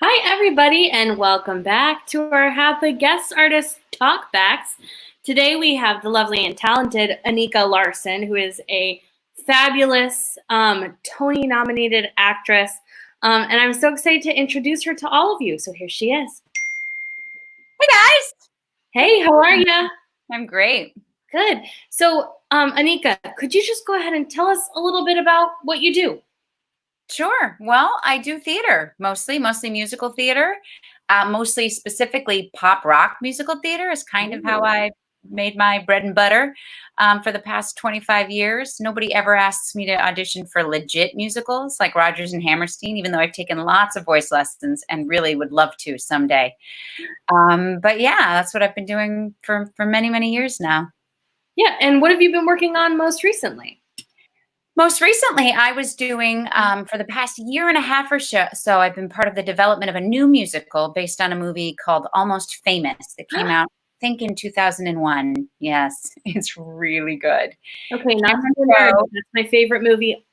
Hi, everybody, and welcome back to our HAPA Guest Artist Talkbacks. Today we have the lovely and talented Anika Larsen, who is a fabulous Tony-nominated actress, and I'm so excited to introduce her to all of you. So here she is. Hey guys! Hey, how are you? I'm great. Good. So, Anika, could you just go ahead and tell us a little bit about what you do? Sure. Well, I do theater mostly musical theater, mostly specifically pop rock musical theater is kind of how I made my bread and butter for the past 25 years. Nobody ever asks me to audition for legit musicals like Rodgers and Hammerstein, even though I've taken lots of voice lessons and really would love to someday. But yeah, that's what I've been doing for many, many years now. Yeah, and what have you been working on most recently? Most recently, I was doing, for the past year and a half or so, I've been part of the development of a new musical based on a movie called Almost Famous that came out, I think, in 2001. Yes, it's really good. Okay, not Cameron so nerd. Crowe, That's my favorite movie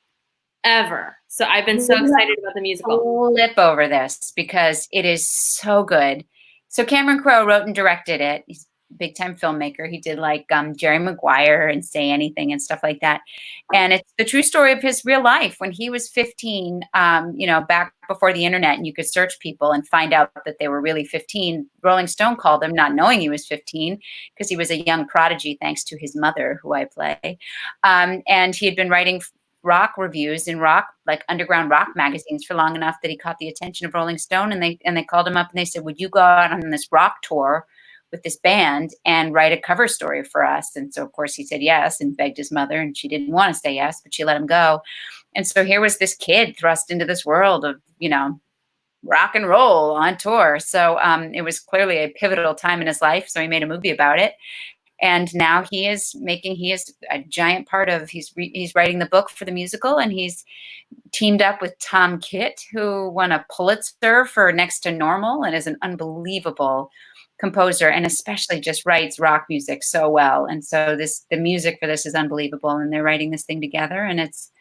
ever. So I've been so excited about the musical. flip over this because it is so good. So Cameron Crowe wrote and directed it. He's a big time filmmaker. He did like Jerry Maguire and Say Anything and stuff like that. And it's the true story of his real life. When he was 15, back before the internet and you could search people and find out that they were really 15, Rolling Stone called him not knowing he was 15 because he was a young prodigy thanks to his mother, who I play. And he had been writing rock reviews in rock, like underground rock magazines, for long enough that he caught the attention of Rolling Stone, and they called him up and they said, "Would you go out on this rock tour with this band and write a cover story for us?" And so, of course, he said yes and begged his mother, and she didn't want to say yes, but she let him go. And so here was this kid thrust into this world of, rock and roll on tour. So it was clearly a pivotal time in his life. So he made a movie about it. And now he is a giant part of, he's writing the book for the musical, and he's teamed up with Tom Kitt, who won a Pulitzer for Next to Normal and is an unbelievable composer and especially just writes rock music so well. And so the music for this is unbelievable, and they're writing this thing together, and it's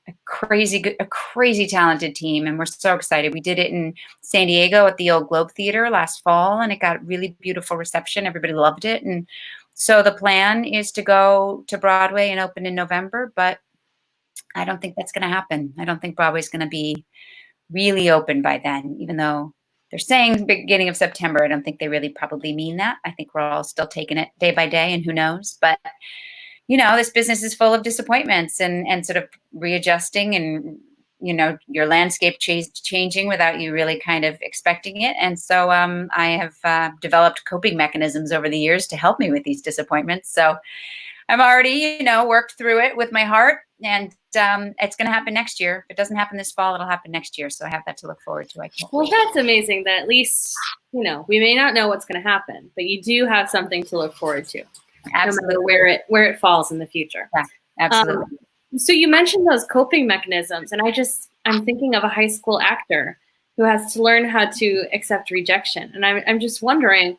a crazy talented team, and we're so excited. We did it in San Diego at the Old Globe Theater last fall, and it got really beautiful reception. Everybody loved it. And so the plan is to go to Broadway and open in November, but I don't think that's going to happen. I don't think Broadway's going to be really open by then, even though they're saying beginning of September. I don't think they really probably mean that. I think we're all still taking it day by day, and who knows. But this business is full of disappointments and sort of readjusting, and your landscape changing without you really kind of expecting it. And so I have developed coping mechanisms over the years to help me with these disappointments. So I'm already, worked through it with my heart, and it's going to happen next year. If it doesn't happen this fall, it'll happen next year. So I have that to look forward to. I can't Well, wait. that's amazing that at least, we may not know what's going to happen, but you do have something to look forward to. Absolutely. No matter where it falls in the future. Yeah, absolutely. So you mentioned those coping mechanisms, and I'm thinking of a high school actor who has to learn how to accept rejection. And I'm just wondering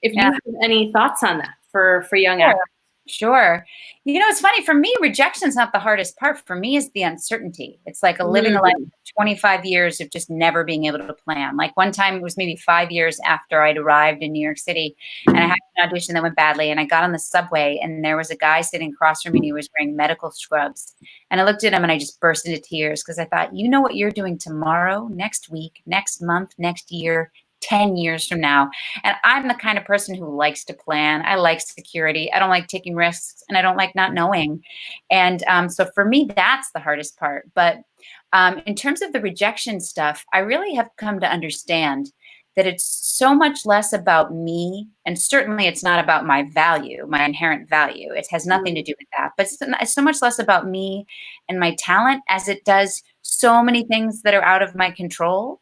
if you have any thoughts on that for young actors. Sure. It's funny. For me, rejection's not the hardest part. For me, is the uncertainty. It's like living a life of 25 years of just never being able to plan. Like one time, it was maybe 5 years after I'd arrived in New York City, and I had an audition that went badly, and I got on the subway, and there was a guy sitting across from me, and he was wearing medical scrubs. And I looked at him, and I just burst into tears because I thought, you know what you're doing tomorrow, next week, next month, next year, 10 years from now. And I'm the kind of person who likes to plan. I like security. I don't like taking risks, and I don't like not knowing. And so for me, that's the hardest part. But in terms of the rejection stuff, I really have come to understand that it's so much less about me, and certainly it's not about my value, my inherent value. It has nothing to do with that. But it's so much less about me and my talent as it does so many things that are out of my control.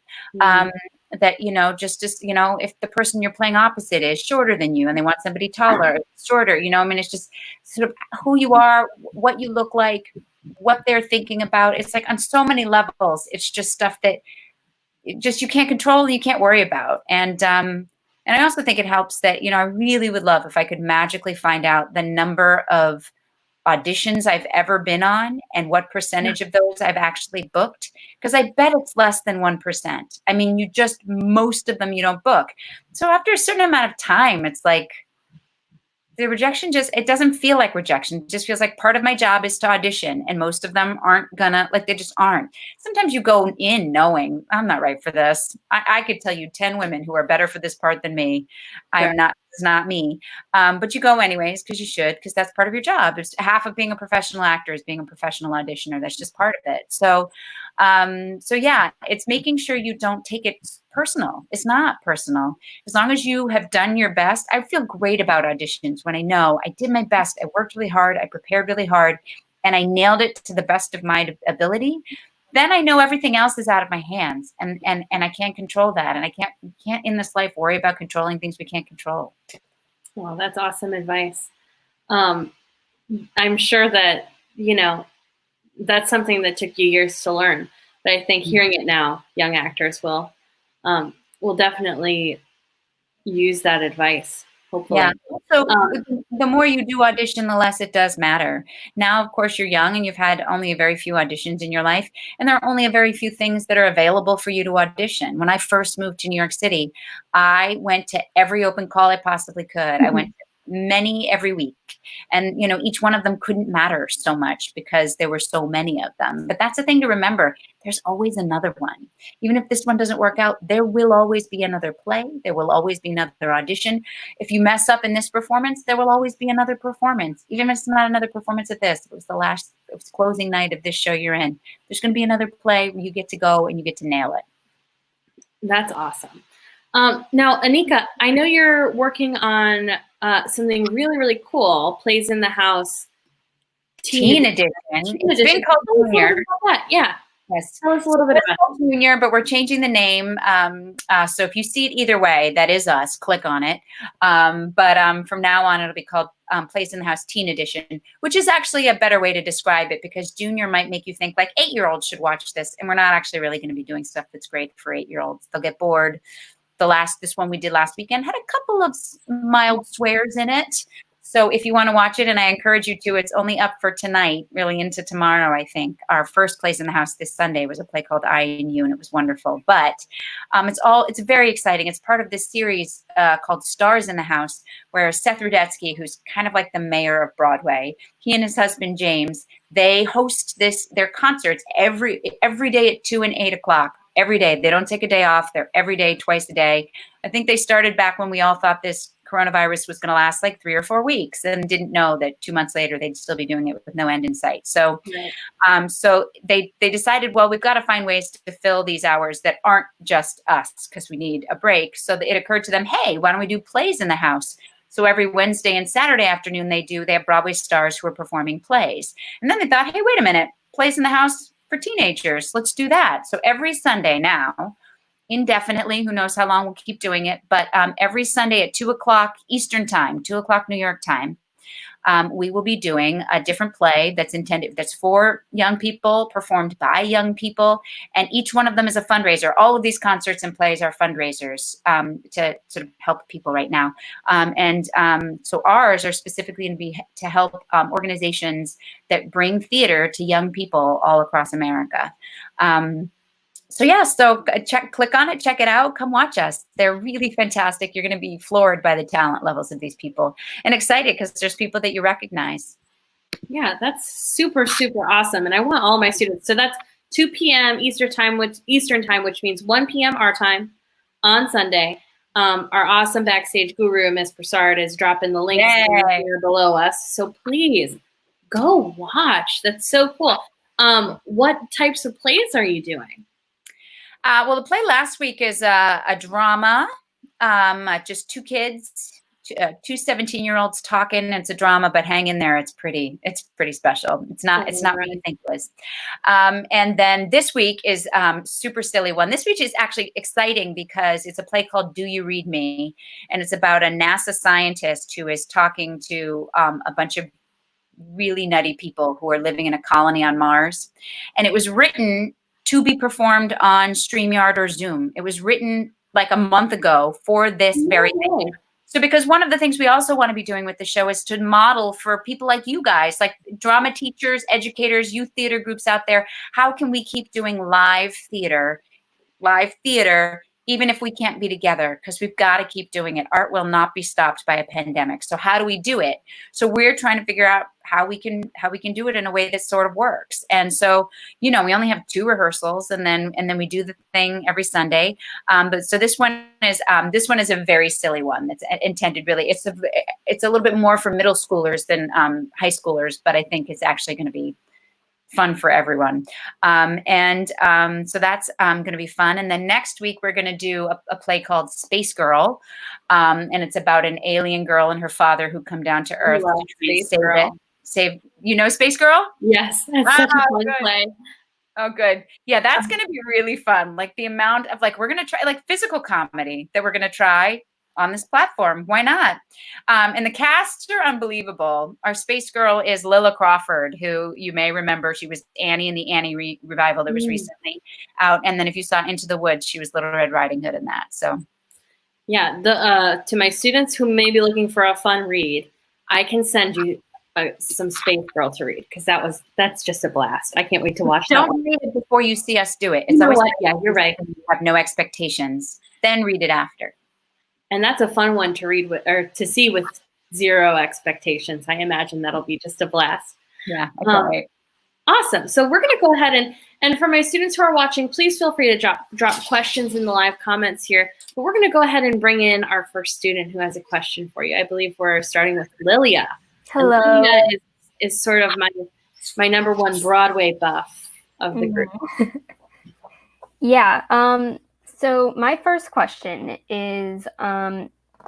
That, if the person you're playing opposite is shorter than you and they want somebody taller, shorter, it's just sort of who you are, what you look like, what they're thinking about. It's like on so many levels, it's just stuff that you can't control and you can't worry about. And I also think it helps that, I really would love if I could magically find out the number of auditions I've ever been on and what percentage of those I've actually booked, because I bet it's less than 1%. I mean, most of them you don't book. So after a certain amount of time, it's like, the rejection it doesn't feel like rejection. It just feels like part of my job is to audition, and most of them aren't gonna, like, they just aren't. Sometimes you go in knowing I'm not right for this. I could tell you 10 women who are better for this part than me. I'm not, it's not me. But you go anyways, because you should, because that's part of your job. It's half of being a professional actor is being a professional auditioner. That's just part of it. So yeah, it's making sure you don't take it personal. It's not personal. As long as you have done your best. I feel great about auditions when I know I did my best. I worked really hard. I prepared really hard, and I nailed it to the best of my ability. Then I know everything else is out of my hands, and I can't control that. And I can't in this life worry about controlling things we can't control. Well, that's awesome advice. I'm sure that, that's something that took you years to learn, but I think hearing it now, young actors will definitely use that advice, hopefully. Yeah. So the more you do audition, the less it does matter. Now, of course, you're young and you've had only a very few auditions in your life, and there are only a very few things that are available for you to audition. When I first moved to New York City, I went to every open call I possibly could. I went to many every week. And, each one of them couldn't matter so much because there were so many of them. But that's the thing to remember. There's always another one. Even if this one doesn't work out, there will always be another play. There will always be another audition. If you mess up in this performance, there will always be another performance. Even if it's not another performance of this, it was closing night of this show you're in. There's going to be another play where you get to go and you get to nail it. That's awesome. Now, Anika, I know you're working on something really, really cool, Plays in the House Teen Edition. It's been called Junior. Yeah. Yes. Tell us a little bit about it. Junior, but we're changing the name. So if you see it either way, that is us. Click on it. But from now on, it'll be called Plays in the House Teen Edition, which is actually a better way to describe it, because Junior might make you think like 8-year-olds should watch this, and we're not actually really going to be doing stuff that's great for 8-year-olds. They'll get bored. This one we did last weekend had a couple of mild swears in it. So if you want to watch it, and I encourage you to, it's only up for tonight, really into tomorrow, I think. Our first Plays in the House this Sunday was a play called I and You, and it was wonderful. But it's very exciting. It's part of this series called Stars in the House, where Seth Rudetsky, who's kind of like the mayor of Broadway, he and his husband, James, they host their concerts every day at 2 and 8 o'clock. Every day. They don't take a day off. They're every day, twice a day. I think they started back when we all thought this coronavirus was going to last like 3 or 4 weeks, and didn't know that 2 months later they'd still be doing it with no end in sight. So, so they decided, well, we've got to find ways to fill these hours that aren't just us, because we need a break. So it occurred to them, hey, why don't we do Plays in the House? So every Wednesday and Saturday afternoon they have Broadway stars who are performing plays. And then they thought, hey, wait a minute, Plays in the House for teenagers. Let's do that. So every Sunday now, indefinitely, who knows how long we'll keep doing it, but every Sunday at 2 o'clock Eastern time, 2 o'clock New York time, we will be doing a different play that's for young people, performed by young people, and each one of them is a fundraiser. All of these concerts and plays are fundraisers to sort of help people right now. So ours are specifically going to be to help organizations that bring theater to young people all across America. So click on it, check it out, come watch us. They're really fantastic. You're going to be floored by the talent levels of these people, and excited because there's people that you recognize. Yeah, that's super, super awesome. And I want all my students. So that's 2 p.m. Eastern time, which means 1 p.m. our time on Sunday. Our awesome backstage guru, Miss Broussard, is dropping the links here below us. So please go watch. That's so cool. What types of plays are you doing? Well, the play last week is a drama, just two kids, two 17-year-olds talking. It's a drama, but hang in there. It's pretty special. It's not what you think it was. And then this week is super silly one. This week is actually exciting because it's a play called Do You Read Me? And it's about a NASA scientist who is talking to a bunch of really nutty people who are living in a colony on Mars. And it was written to be performed on StreamYard or Zoom. It was written like a month ago for this very thing. So because one of the things we also want to be doing with the show is to model for people like you guys, like drama teachers, educators, youth theater groups out there, how can we keep doing live theater, even if we can't be together, because we've got to keep doing it. Art will not be stopped by a pandemic. So how do we do it? So we're trying to figure out how we can do it in a way that sort of works. And so, we only have 2 rehearsals, and then we do the thing every Sunday. But so this one is a very silly one that's intended, really. It's a little bit more for middle schoolers than high schoolers, but I think it's actually going to be fun for everyone. So that's going to be fun. And then next week, we're going to do a play called Space Girl. And it's about an alien girl and her father who come down to Earth to try and save it. Space Girl? Yes. That's such a fun play. Oh, good. Yeah, that's going to be really fun. Like the amount of we're going to try physical comedy that we're going to try on this platform. Why not? And the casts are unbelievable. Our Space Girl is Lilla Crawford, who you may remember. She was Annie in the Annie revival that was recently out. And then if you saw Into the Woods, she was Little Red Riding Hood in that. So, yeah, to my students who may be looking for a fun read, I can send you some Space Girl to read, because that's just a blast. I can't wait to watch that. Don't read it before you see us do it. It's always yeah, you're right. You have no expectations. Then read it after. And that's a fun one to read to see with 0 expectations. I imagine that'll be just a blast. Yeah. Okay. Awesome. So we're going to go ahead and for my students who are watching, please feel free to drop questions in the live comments here. But we're going to go ahead and bring in our first student who has a question for you. I believe we're starting with Lilia. Hello. And Lilia is sort of my number 1 Broadway buff of the group. Yeah. So my first question is,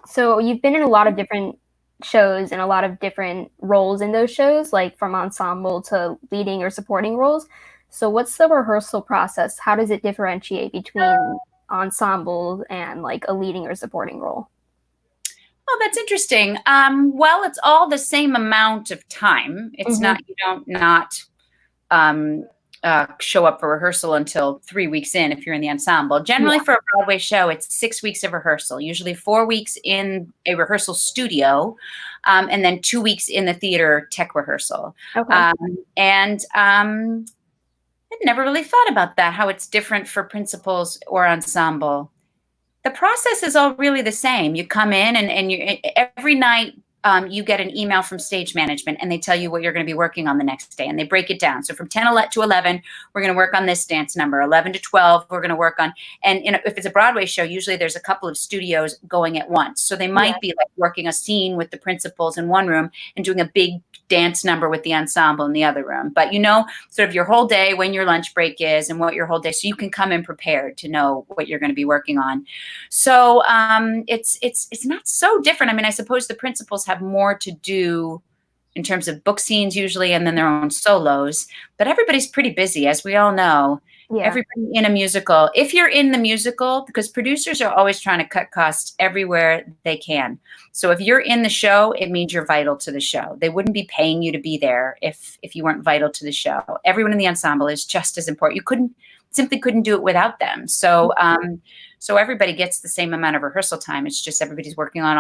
so you've been in a lot of different shows and a lot of different roles in those shows, like from ensemble to leading or supporting roles. So what's the rehearsal process? How does it differentiate between ensemble and a leading or supporting role? Oh, that's interesting. Well, it's all the same amount of time. It's not, you don't not show up for rehearsal until 3 weeks in if you're in the ensemble. Generally, for a Broadway show, it's 6 weeks of rehearsal, usually 4 weeks in a rehearsal studio, and then 2 weeks in the theater tech rehearsal. Okay. I never really thought about that, how it's different for principals or ensemble. The process is all really the same. You come in and you every night you get an email from stage management, and they tell you what you're going to be working on the next day, and they break it down. So from 10 to 11, we're going to work on this dance number. 11 to 12, we're going to work on, and if it's a Broadway show, usually there's a couple of studios going at once. So they might be working a scene with the principals in one room and doing a big dance number with the ensemble in the other room. But sort of your whole day, when your lunch break is, and what your whole day, so you can come in prepared to know what you're going to be working on. So it's not so different. I mean, I suppose the principals have more to do in terms of book scenes usually, and then their own solos, but everybody's pretty busy, as we all know. Everybody in a musical, if you're in the musical, because producers are always trying to cut costs everywhere they can. So if you're in the show, it means you're vital to the show. They wouldn't be paying you to be there if you weren't vital to the show. Everyone in the ensemble is just as important. You simply couldn't do it without them. So so everybody gets the same amount of rehearsal time. It's just everybody's working on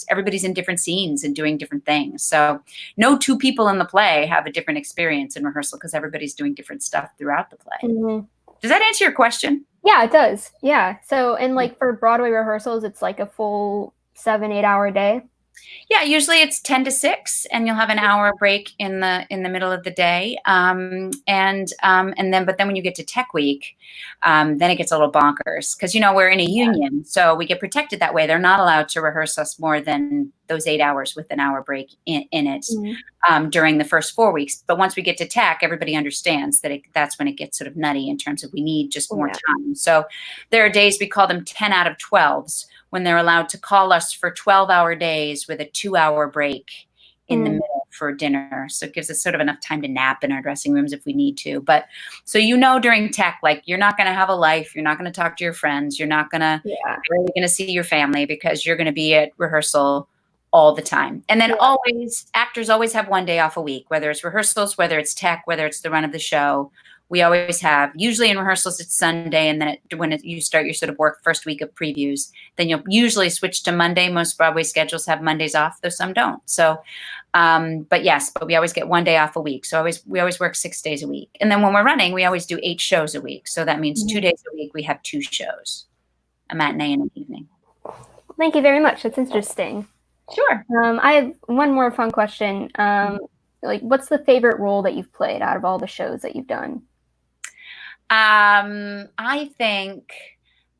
everybody's in different scenes and doing different things. So no 2 people in the play have a different experience in rehearsal, because everybody's doing different stuff throughout the play. Does that answer your question? Yeah, it does. Yeah. So, and for Broadway rehearsals, it's a full 7-8 hour day. Yeah, usually it's 10 to 6, and you'll have an hour break in the middle of the day. But then when you get to Tech Week, then it gets a little bonkers, because we're in a union, so we get protected that way. They're not allowed to rehearse us more than those 8 hours with an hour break in it during the first 4 weeks. But once we get to Tech, everybody understands that that's when it gets sort of nutty in terms of we need just more time. So there are days, we call them 10 out of 12s, when they're allowed to call us for 12-hour days with a 2-hour break in the middle for dinner. So it gives us sort of enough time to nap in our dressing rooms if we need to. But so during tech, you're not going to have a life. You're not going to talk to your friends. You're not going to really going to see your family, because you're going to be at rehearsal all the time. And then actors always have one day off a week, whether it's rehearsals, whether it's tech, whether it's the run of the show. we always have, usually in rehearsals, it's Sunday. And then you start your sort of work first week of previews, then you'll usually switch to Monday. Most Broadway schedules have Mondays off, though some don't. So, but we always get one day off a week. So we always work 6 days a week. And then when we're running, we always do 8 shows a week. So that means 2 days a week, we have 2 shows, a matinee and an evening. Thank you very much. That's interesting. Sure. I have one more fun question. Like, what's the favorite role that you've played out of all the shows that you've done? I think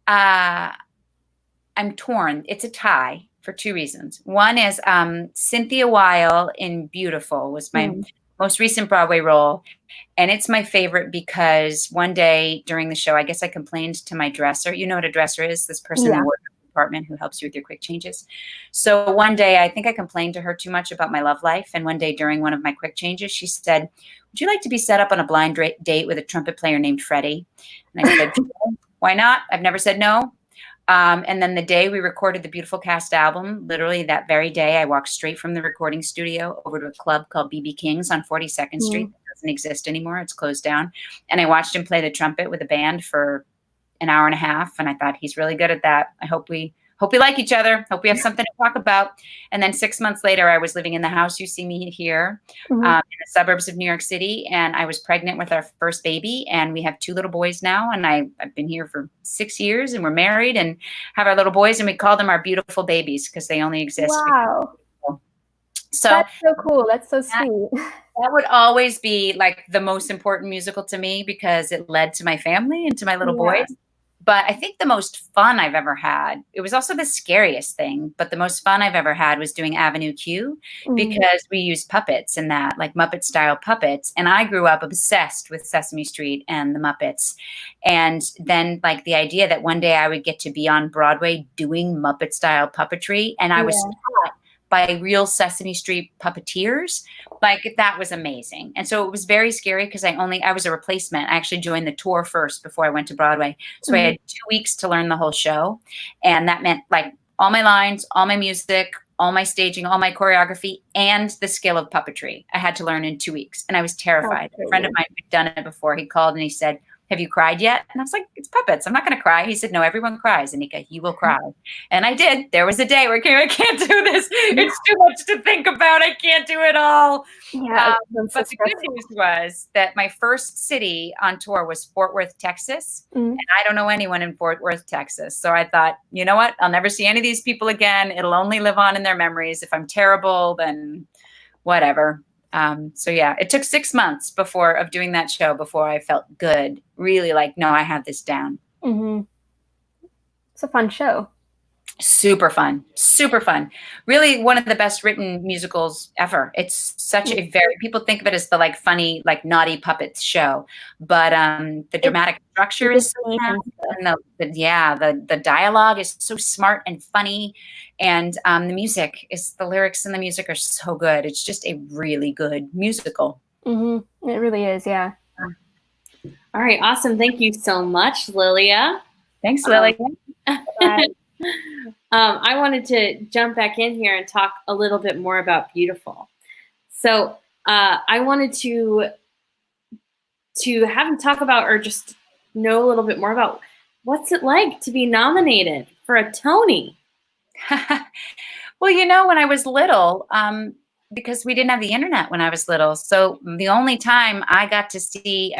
I'm torn. It's a tie for 2 reasons. One is Cynthia Weil in Beautiful was my most recent Broadway role. And it's my favorite because one day during the show, I guess I complained to my dresser. You know what a dresser is? This person in the wardrobe department who helps you with your quick changes. So one day, I think I complained to her too much about my love life. And one day during one of my quick changes, she said, "Would you like to be set up on a blind date with a trumpet player named Freddie?" And I said, "Why not? I've never said no." And then the day we recorded the Beautiful Cast album, literally that very day, I walked straight from the recording studio over to a club called BB King's on 42nd Street. That doesn't exist anymore. It's closed down. And I watched him play the trumpet with a band for an hour and a half. And I thought, he's really good at that. I hope we like each other. Hope we have something to talk about. And then 6 months later, I was living in the house you see me here in the suburbs of New York City. And I was pregnant with our first baby. And we have 2 little boys now. And I've been here for 6 years, and we're married and have our little boys. And we call them our beautiful babies because they only exist. Wow. So that's so cool. That's so sweet. That would always be like the most important musical to me because it led to my family and to my little boys. But I think the most fun I've ever had, it was also the scariest thing, but the most fun I've ever had was doing Avenue Q because we used puppets in that, like Muppet style puppets. And I grew up obsessed with Sesame Street and the Muppets. And then like the idea that one day I would get to be on Broadway doing Muppet style puppetry. And I was taught by real Sesame Street puppeteers. Like that was amazing. And so it was very scary because I was a replacement. I actually joined the tour first before I went to Broadway. So I had 2 weeks to learn the whole show. And that meant like all my lines, all my music, all my staging, all my choreography, and the skill of puppetry I had to learn in 2 weeks. And I was terrified. A friend of mine who'd done it before, he called and he said, "Have you cried yet?" And I was like, "It's puppets. I'm not going to cry." He said, "No, everyone cries, Anika. You will cry." And I did. There was a day where I can't do this. It's too much to think about. I can't do it all. But the good news was that my first city on tour was Fort Worth, Texas. And I don't know anyone in Fort Worth, Texas. So I thought, you know what? I'll never see any of these people again. It'll only live on in their memories. If I'm terrible, then whatever. So yeah, it took 6 months of doing that show before I felt good. Really like, no, I have this down. It's a fun show. Super fun. Super fun. Really one of the best written musicals ever. It's such people think of it as the like funny, like naughty puppets show, but the dramatic structure is so and the dialogue is so smart and funny. And the lyrics in the music are so good. It's just a really good musical. It really is. Yeah. All right. Awesome. Thank you so much, Lilia. Thanks, Lily. I wanted to jump back in here and talk a little bit more about Beautiful. So I wanted to have you talk about, or just know a little bit more about, what's it like to be nominated for a Tony? Well, you know, when I was little, because we didn't have the internet when I was little, so the only time I got to see,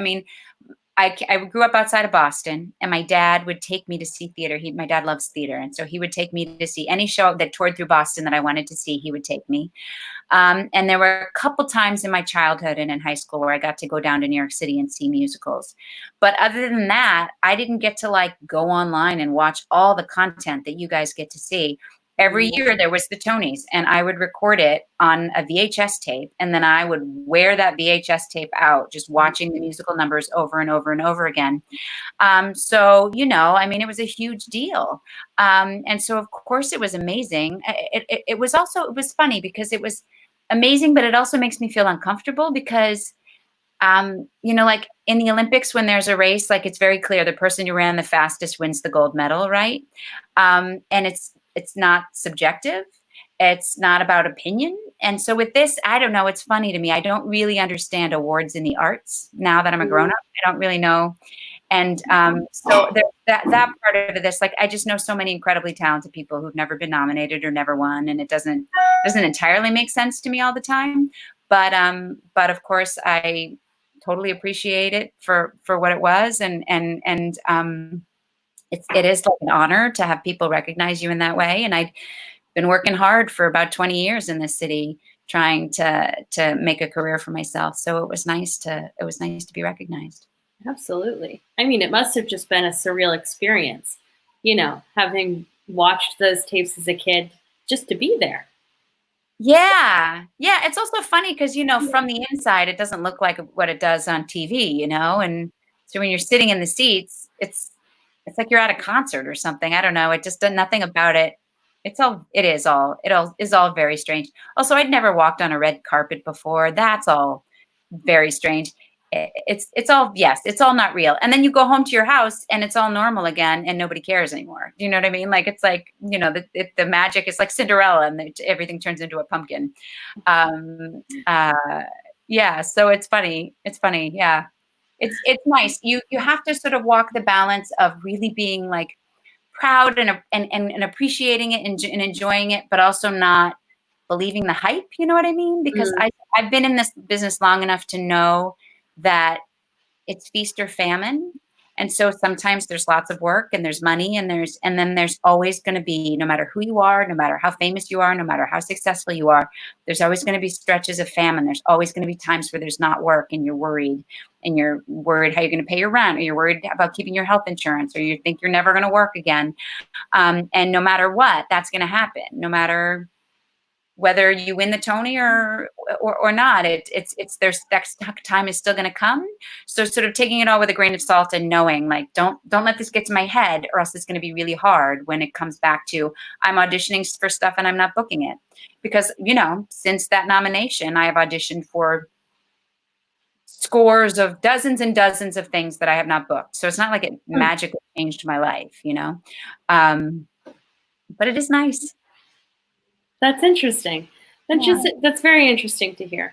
I grew up outside of Boston, and my dad would take me to see theater. My dad loves theater, and so he would take me to see any show that toured through Boston that I wanted to see. He would take me. And there were a couple times in my childhood and in high school where I got to go down to New York City and see musicals. But other than that, I didn't get to like go online and watch all the content that you guys get to see. Every year there was the Tonys, and I would record it on a VHS tape, and then I would wear that VHS tape out, just watching the musical numbers over and over and over again. So, you know, it was a huge deal. And so, of course, it was amazing. It was funny because it was amazing, but it also makes me feel uncomfortable because, you know, like in the Olympics, when there's a race, like it's very clear the person who ran the fastest wins the gold medal, right? And it's not subjective. It's not about opinion. And so with this, I don't know. It's funny to me. I don't really understand awards in the arts now that I'm a grown up. I don't really know. And so that part of this, like, I just know so many incredibly talented people who've never been nominated or never won, and it doesn't entirely make sense to me all the time. But of course, I totally appreciate it for what it was, and it is like an honor to have people recognize you in that way. And I've been working hard for about 20 years in this city, trying to make a career for myself. So it was nice to be recognized. Absolutely. I mean, it must have just been a surreal experience, having watched those tapes as a kid, just to be there. Yeah. Yeah. It's also funny because, from the inside, it doesn't look like what it does on TV, and so when you're sitting in the seats, it's like you're at a concert or something. I don't know. It just done nothing about it. It is all very strange. Also, I'd never walked on a red carpet before. That's all very strange. It's all not real. And then you go home to your house and it's all normal again and nobody cares anymore. Do you know what I mean? Like, it's like, the magic is like Cinderella and everything turns into a pumpkin. Yeah. So it's funny. Yeah. It's nice. You have to sort of walk the balance of really being like proud and appreciating it and enjoying it, but also not believing the hype. You know what I mean? Because I've been in this business long enough to know that it's feast or famine. And so sometimes there's lots of work and there's money and then there's always going to be, no matter who you are, no matter how famous you are, no matter how successful you are, there's always going to be stretches of famine. There's always going to be times where there's not work and you're worried how you're going to pay your rent, or you're worried about keeping your health insurance, or you think you're never going to work again. And no matter what, that's going to happen, no matter whether you win the Tony or not. There's that time is still going to come. So sort of taking it all with a grain of salt and knowing, like, don't let this get to my head, or else it's going to be really hard when it comes back to I'm auditioning for stuff and I'm not booking it. Because, since that nomination, I have auditioned for scores of dozens and dozens of things that I have not booked. So it's not like it magically changed my life, but it is nice. That's interesting. That's very interesting to hear.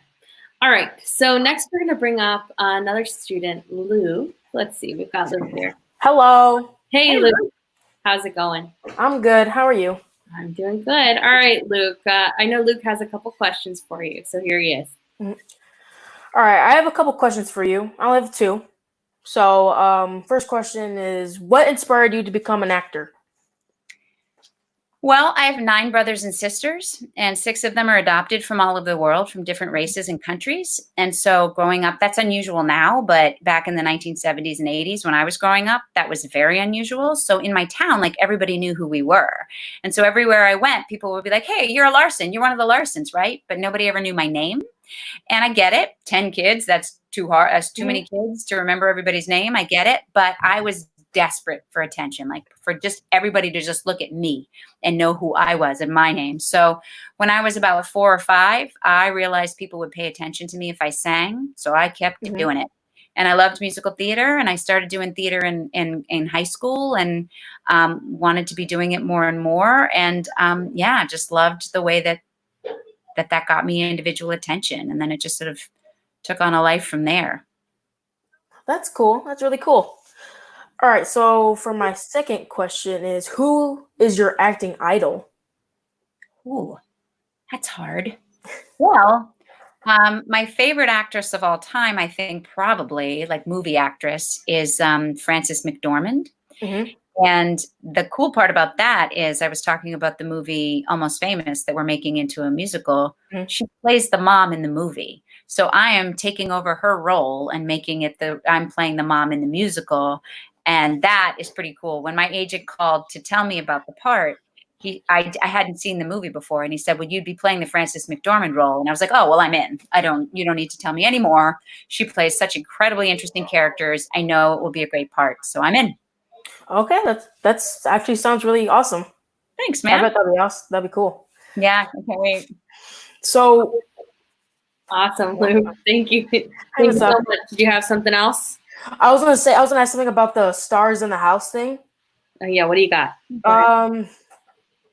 All right. So next we're going to bring up another student, Luke. Let's see. We've got Luke here. Hello. Hey, Luke. How's it going? I'm good. How are you? I'm doing good. All right, Luke. I know Luke has a couple questions for you. So here he is. All right. I have a couple questions for you. I only have two. So first question is, what inspired you to become an actor? Well, I have 9 brothers and sisters, and 6 of them are adopted from all over the world, from different races and countries. And so growing up, that's unusual now, but back in the 1970s and 80s when I was growing up, that was very unusual. So in my town, like, everybody knew who we were. And so everywhere I went, people would be like, hey, you're a Larsen. You're one of the Larsens, right? But nobody ever knew my name. And I get it. 10 kids, that's too hard. That's too many kids to remember everybody's name. I get it. But I was desperate for attention, like for just everybody to just look at me and know who I was and my name. So when I was about 4 or 5, I realized people would pay attention to me if I sang. So I kept doing it. And I loved musical theater, and I started doing theater in high school, and wanted to be doing it more and more. And just loved the way that got me individual attention. And then it just sort of took on a life from there. That's cool. That's really cool. All right. So for my second question is, who is your acting idol? Ooh, that's hard. Well, my favorite actress of all time, I think probably, like, movie actress, is Frances McDormand. And the cool part about that is, I was talking about the movie Almost Famous that we're making into a musical. She plays the mom in the movie. So I am taking over her role and making it I'm playing the mom in the musical. And that is pretty cool. When my agent called to tell me about the part, I hadn't seen the movie before, and he said, "Would you be playing the Frances McDormand role?" And I was like, "Oh, well, I'm in. You don't need to tell me anymore. She plays such incredibly interesting characters. I know it will be a great part, so I'm in." Okay, that's actually sounds really awesome. Thanks, man. I bet that'd be awesome. That'd be cool. Yeah, I can't wait. So awesome, Luke. Thank you. Thank you so much. Did you have something else? I was gonna ask something about the stars in the house thing. Oh yeah, what do you got?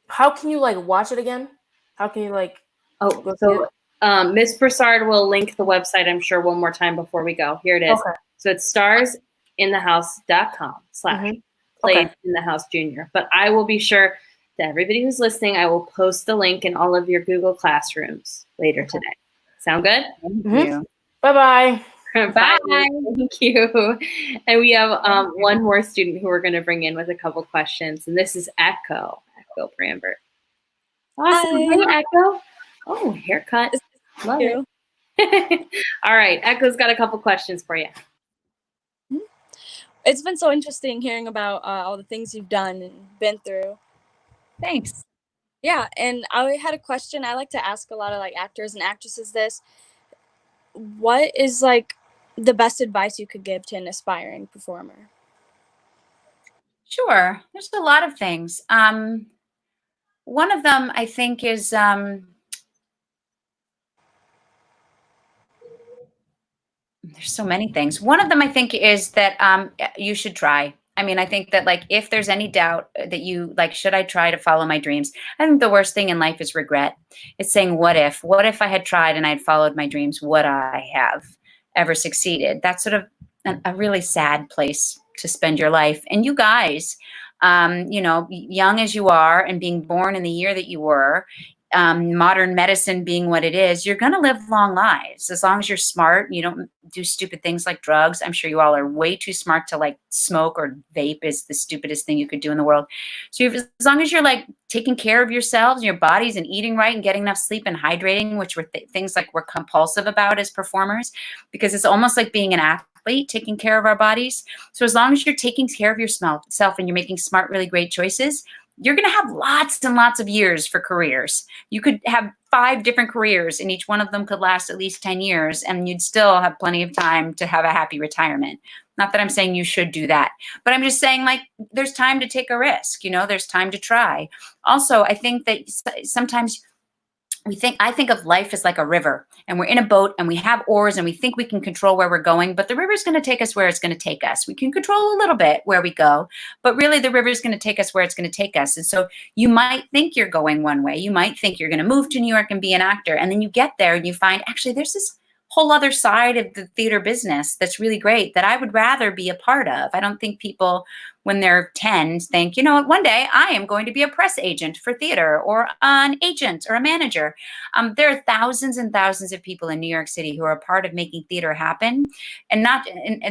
How can you, like, watch it again? How can you, like? Oh, Go see so it? Miss Broussard will link the website, I'm sure, one more time before we go. Here it is. Okay. So it's starsinthehouse.com/plays Okay. in the house junior. But I will be sure that everybody who's listening, I will post the link in all of your Google Classrooms later today. Sound good? Thank Mhm. you. Bye-bye. Bye. Thank you. And we have one more student who we're going to bring in with a couple questions, and this is Echo Brambert. Awesome. Hi. Hey, Echo. Oh, haircut. Love you. it. All right. Echo's got a couple questions for you. It's been so interesting hearing about all the things you've done and been through. Thanks. Yeah, and I had a question. I like to ask a lot of like actors and actresses this. What is like the best advice you could give to an aspiring performer? Sure. There's a lot of things. One of them I think is there's so many things. One of them I think is that you should try. I mean, I think that like if there's any doubt that you like, should I try to follow my dreams? I think the worst thing in life is regret. It's saying, what if? What if I had tried and I'd followed my dreams? Would I have ever succeeded? That's sort of a really sad place to spend your life. And you guys, you know, young as you are and being born in the year that you were, modern medicine being what it is, you're going to live long lives as long as you're smart. You don't do stupid things like drugs. I'm sure you all are way too smart to like smoke or vape is the stupidest thing you could do in the world. So as long as you're like taking care of yourselves, your bodies, and eating right and getting enough sleep and hydrating, which were things like we're compulsive about as performers, because it's almost like being an athlete, taking care of our bodies. So as long as you're taking care of yourself and you're making smart, really great choices, you're going to have lots and lots of years for careers. You could have 5 different careers and each one of them could last at least 10 years and you'd still have plenty of time to have a happy retirement. Not that I'm saying you should do that, but I'm just saying like there's time to take a risk, you know, there's time to try. Also, I think that sometimes I think of life as like a river and we're in a boat and we have oars and we think we can control where we're going, but the river's going to take us where it's going to take us. We can control a little bit where we go, but really the river is going to take us where it's going to take us. And so you might think you're going one way. You might think you're going to move to New York and be an actor. And then you get there and you find actually there's this whole other side of the theater business that's really great that I would rather be a part of. I don't think people when they're 10 think, you know what, one day I am going to be a press agent for theater or an agent or a manager. There are thousands and thousands of people in New York City who are a part of making theater happen and that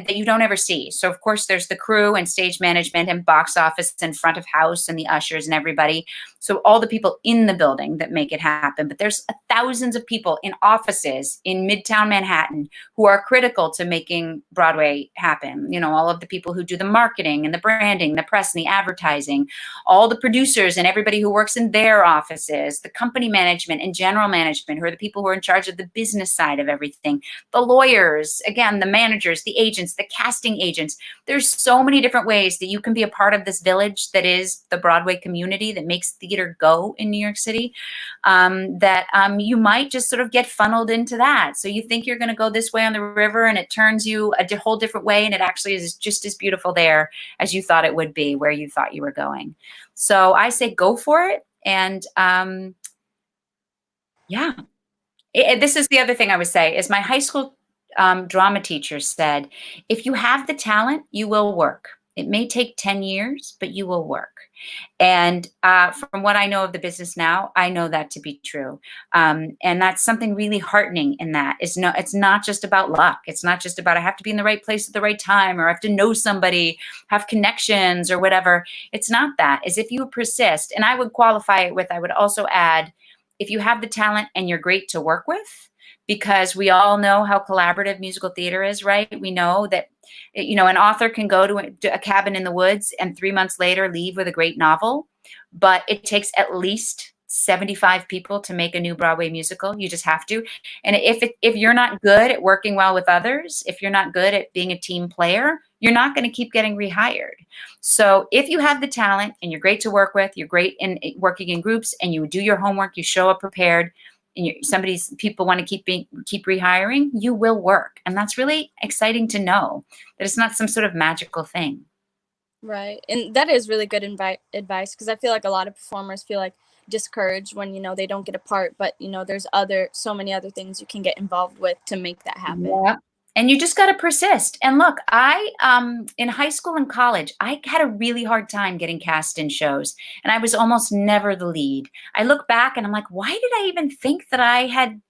you don't ever see. So of course there's the crew and stage management and box office and front of house and the ushers and everybody. So all the people in the building that make it happen, but there's thousands of people in offices in Midtown Manhattan who are critical to making Broadway happen. You know, all of the people who do the marketing and the branding, the press and the advertising, all the producers and everybody who works in their offices, the company management and general management, who are the people who are in charge of the business side of everything, the lawyers, again, the managers, the agents, the casting agents. There's so many different ways that you can be a part of this village that is the Broadway community that makes theater go in New York City, that you might just sort of get funneled into that. So you think you're going to go this way on the river and it turns you a whole different way and it actually is just as beautiful there as you thought it would be where you thought you were going. So I say go for it. And yeah, this is the other thing I would say is my high school drama teacher said, if you have the talent, you will work. It may take 10 years, but you will work. And from what I know of the business now, I know that to be true. And that's something really heartening in that. It's not just about luck. It's not just about I have to be in the right place at the right time or I have to know somebody, have connections or whatever. It's not that. It's if you persist. And I would qualify it with, I would also add, if you have the talent and you're great to work with, because we all know how collaborative musical theater is, right? We know that, you know, an author can go to a cabin in the woods and 3 months later leave with a great novel, but it takes at least 75 people to make a new Broadway musical. You just have to. And if you're not good at working well with others, if you're not good at being a team player, you're not going to keep getting rehired. So if you have the talent and you're great to work with, you're great in working in groups and you do your homework, you show up prepared, and people want to keep rehiring, you will work. And that's really exciting to know that it's not some sort of magical thing. Right. And that is really good advice, because I feel like a lot of performers feel like discouraged when, they don't get a part, but, there's so many other things you can get involved with to make that happen. Yeah. And you just got to persist. And look, in high school and college, I had a really hard time getting cast in shows, and I was almost never the lead. I look back and I'm like, why did I even think that I had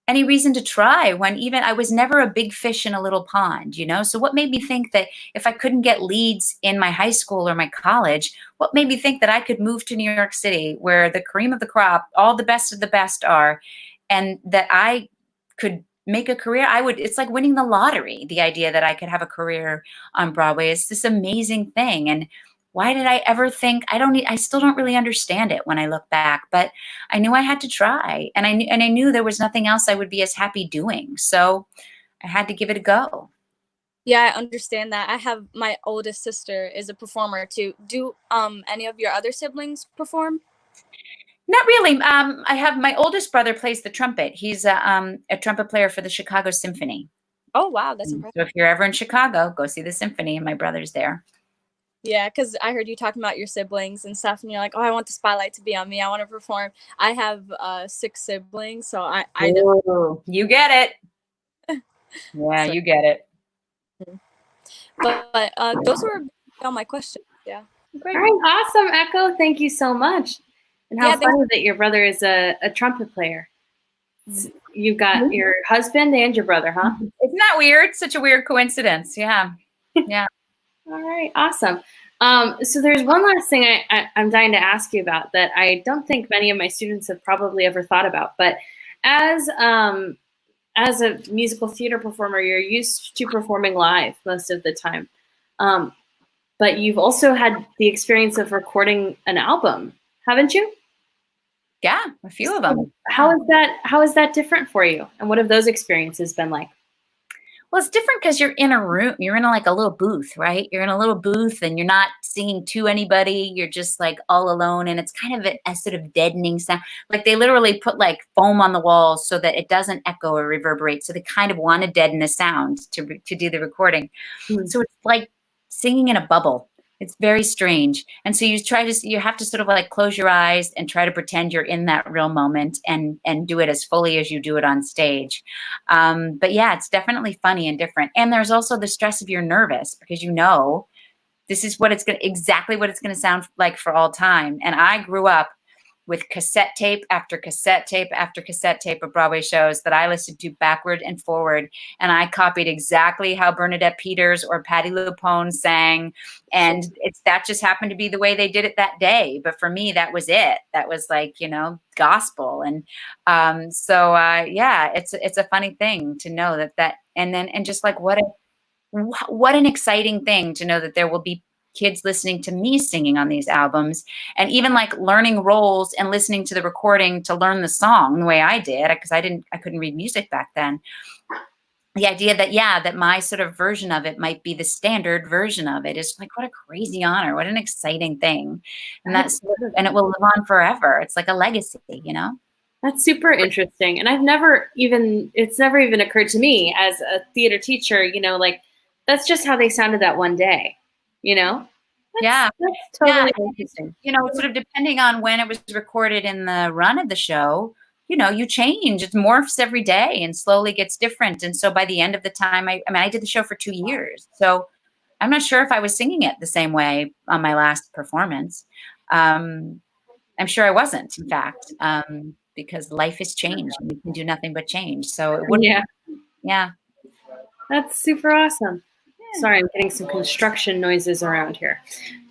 any reason to try when even I was never a big fish in a little pond, So what made me think that if I couldn't get leads in my high school or my college, what made me think that I could move to New York City, where the cream of the crop, all the best of the best are, and that I could make a career? It's like winning the lottery. The idea that I could have a career on Broadway is this amazing thing. And why did I ever think? I still don't really understand it when I look back, but I knew I had to try, and I knew there was nothing else I would be as happy doing. So I had to give it a go. Yeah, I understand that. I have my oldest sister is a performer too. Do any of your other siblings perform? Not really. I have my oldest brother plays the trumpet. He's a trumpet player for the Chicago Symphony. Oh, wow, that's impressive. So if you're ever in Chicago, go see the symphony, and my brother's there. Yeah, because I heard you talking about your siblings and stuff, and you're like, oh, I want the spotlight to be on me. I want to perform. I have 6 siblings, so I Ooh, you get it. Yeah, So- you get it. But those were all my questions. Yeah. All right, awesome, Echo. Thank you so much. And how funny that your brother is a trumpet player. You've got your husband and your brother, huh? Isn't that weird? Such a weird coincidence. Yeah. Yeah. All right, awesome. So there's one last thing I'm dying to ask you about that I don't think many of my students have probably ever thought about. But as a musical theater performer, you're used to performing live most of the time. But you've also had the experience of recording an album, haven't you? Yeah, a few of them. How is that different for you? And what have those experiences been like? Well, it's different because you're in a room. You're in like a little booth, right? You're in a little booth, and you're not singing to anybody. You're just like all alone, and it's kind of a sort of deadening sound. Like they literally put like foam on the walls so that it doesn't echo or reverberate. So they kind of want to deaden the sound to do the recording. Mm-hmm. So it's like singing in a bubble. It's very strange. And so you have to sort of like close your eyes and try to pretend you're in that real moment and do it as fully as you do it on stage. But yeah, it's definitely funny and different. And there's also the stress of you're nervous because this is exactly what it's going to sound like for all time. And I grew up with cassette tape after cassette tape after cassette tape of Broadway shows that I listened to backward and forward. And I copied exactly how Bernadette Peters or Patti LuPone sang. And that just happened to be the way they did it that day. But for me, that was it. That was like, gospel. And yeah, it's a funny thing to know that and just like what an exciting thing to know that there will be kids listening to me singing on these albums, and even like learning roles and listening to the recording to learn the song the way I did, because I couldn't read music back then. The idea that my sort of version of it might be the standard version of it is like, what a crazy honor, what an exciting thing. And and it will live on forever. It's like a legacy, That's super interesting. And it's never even occurred to me as a theater teacher, like that's just how they sounded that one day. That's totally interesting. Sort of depending on when it was recorded in the run of the show, you change. It morphs every day and slowly gets different. And so by the end of the time, I did the show for 2 years. So I'm not sure if I was singing it the same way on my last performance. I'm sure I wasn't, in fact, because life has changed and we can do nothing but change. So it wouldn't. Yeah. That's super awesome. Sorry, I'm getting some construction noises around here.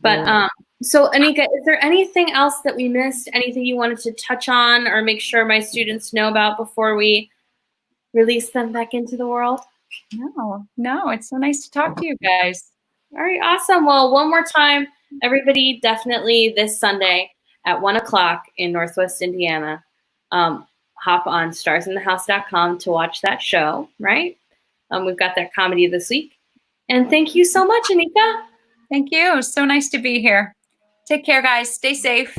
But so Anika, is there anything else that we missed? Anything you wanted to touch on or make sure my students know about before we release them back into the world? No, it's so nice to talk to you guys. All right, awesome. Well, one more time, everybody, definitely this Sunday at 1:00 in Northwest Indiana, hop on starsinthehouse.com to watch that show, right? We've got that comedy this week. And thank you so much, Anika. Thank you. So nice to be here. Take care, guys. Stay safe.